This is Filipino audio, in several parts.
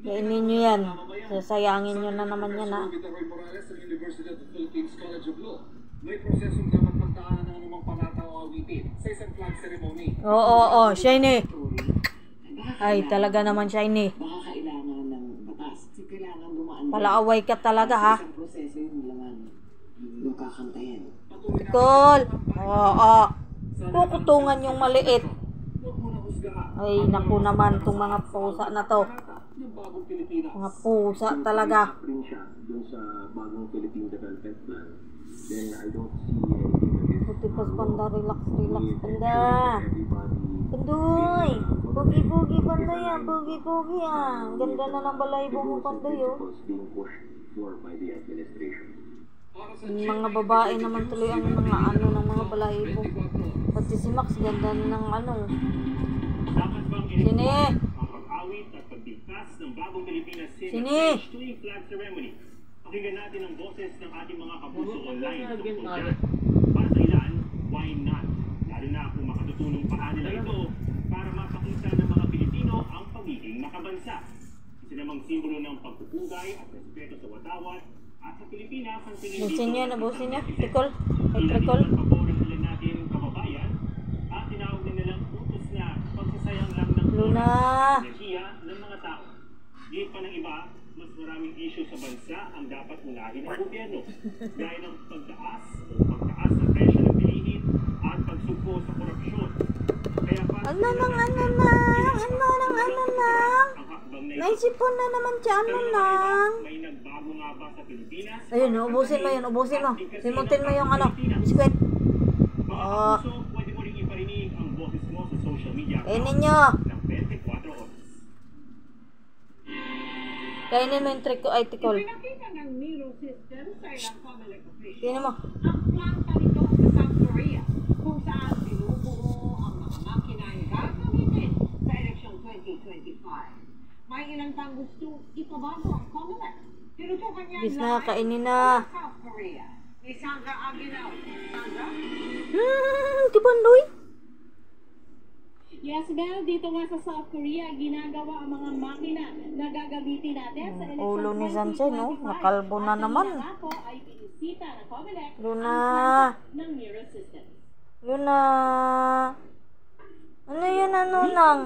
Kainin nyo yan. Sasayangin nyo na naman yan, ha? May prosesong dapat pagdaanan ng anumang panata o awitin sa isang flag ceremony. Oo, Shiny. Ay, talaga naman, Shiny. Baka kailangan ng batas. Kasi kailangan dumaan. Palaaway ka talaga, ha? Sa proseso yung laman. Yung kakantayan. Tikol. Oo. Kukutungan yung maliit. Ay, naku naman itong mga pusa na to. Mga pusa talaga. Doon sa bagong Philippine Development Plan. Then I don't see Putipas panda, relax, panda. Pandoy. Pugi-pugi panda yan, pugi-pugi yan. Ganda na ng balaybo mo, Pandoy, oh. Yung mga babae naman tuloy ang mga ano ng mga balaybo. Pati si Max, ganda na ng ano. Sini. Sini. Pakinggan natin ang boses ng ating mga kapuso online tungkol dyan. Para sa ilan, why not? Lalo na kung makatutulong pa nila ito para mapakita ng mga Pilipino ang pagiging makabansa. Isa namang simbolo ng pagpupugay at respeto sa watawat at sa Pilipinas ang tingin dito. Busin niya, nabusin niya. Tikol. Ay, trikol. Paboran nila natin kababayan at tinawag din nilang utos na pagsasayang lang ng Luna. enerhiya ng mga tao. Di pa ng iba, mas maraming issue sa bansa ang dapat unahin ng gobyerno. Gaya ng pagtaas ng presyo ng bilihin at pagsugpo sa korupsyon. Kaya para Ano nang? Naisipon na naman siya, ano nang? may nagbago nga ba sa Pilipinas? Ayun, ubusin mo yun, ubusin mo. Simutin mo yung ano, biskwit. Mga Oh. kapuso, pwede mo rin iparinig ang boses mo sa social media Kainin nyo. ng 24 oras. Kainin mo yung trick ko, ay tikol. Pinakita ng Miro system sa ilang Comelec officials Kainin mo. ang planta nito sa South Korea kung saan binubuo ang mga makina ang gagamitin sa eleksyon 2025. May ilang pang gusto ipabago ang Comelec. Tinutukan niya Bis na, kainin na. South Korea. Ni Sandra Aguinaldo. Sandra? Di Pandoy? Yes, Bel, dito nga sa South Korea, ginagawa ang mga makina na gagamitin natin sa eleksyon Ulo ni Sunshine, no? Nakalbo na naman. At ang ay binisita ng Comelec Luna. ng Miro System. Luna. Ano yun, Anunang?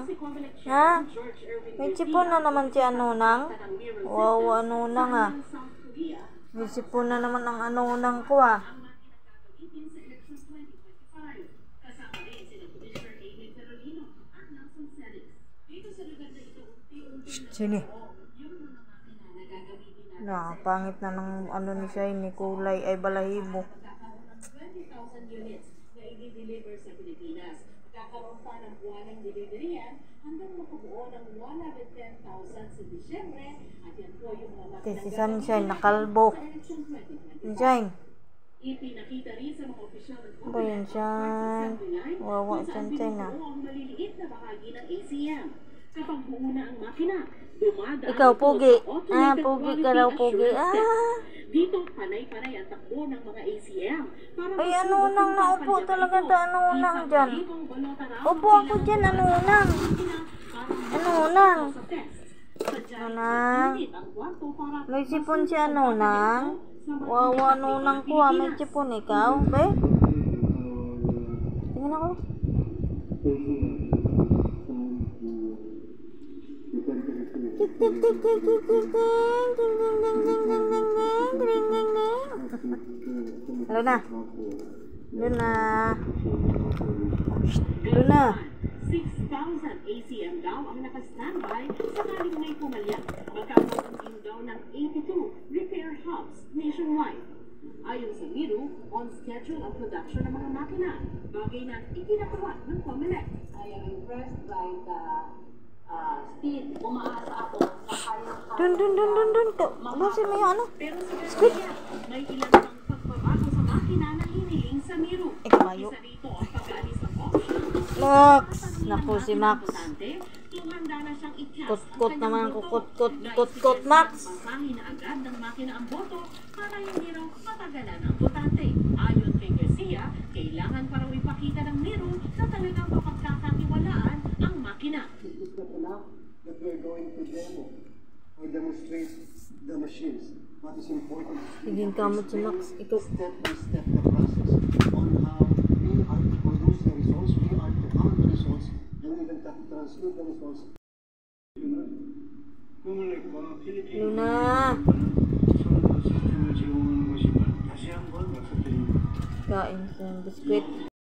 Ha? May sipon na naman si Anunang? Wow, Anunang, ha? May sipon na naman ang Anunang ko, ha? Sini. Pangit na ng ano ni Shiny, kulay ay balahibo. 20,000 units na i-deliver sa Pilipinas. Magkakaroon pa ng buwanang deliveryan hanggang makabuo ng 110,000 sa Disyembre at yan po yung mga Kasi si Sunshine nakalbo. Sunshine. Ipinakita rin sa mga opisyal ng Ba yun, Shine? Wawa, Sunshine, ha? ang maliliit na bahagi ng ACM. Kapag buo na ang makina, dumadaan Ikaw, ito Pugi. sa automated Pugi ka quality raw, Pugi. assurance test. Dito, panay-panay ang takbo ng mga ACM. Ay, Anunang, naupo talaga ta Anunang dyan. Upo ako dyan, Anunang. Anunang. Anunang. May sipon si Anunang. Wawa, Anunang ko, ha. May sipon ikaw, be? Tingnan ako. Tik tik tik tik tik tik tik ding ding ding ding ding ding ding ding ding ding. Luna. Luna. Luna. 6,000 ACM daw ang naka-standby sakaling may pumalya. Magkakaroon din daw ng 82 repair hubs nationwide. Ayon sa Miro, on schedule ang production ng mga makina. Bagay na itinatawa ng Comelec. I am impressed by the speed. Umaasa ako na kaya Dun. Ubusin mo yung ano? Pero sa Korea, may ilang pang pagbabago sa makina na hiniling sa Miro. Kumayo. Isa rito ang pag-aalis ng option. Max. Naku si Max. Tuhanda na siyang i-cast Kot-kot naman ako. Kot-kot, Max. Basahin na agad ng makina ang boto para hindi raw matagalan ang botante. Ayon kay Garcia, kailangan pa raw ipakita ng Miro na talagang mapagkakatiwalaan ang makina. Is that enough that we're going to demo or demonstrate the machines. What is important is Higing kamot si Max. Ito. step by step the process on how we are to produce the results, we are to count the results, and even to transmit the results. Luna! Kain sa biskwit.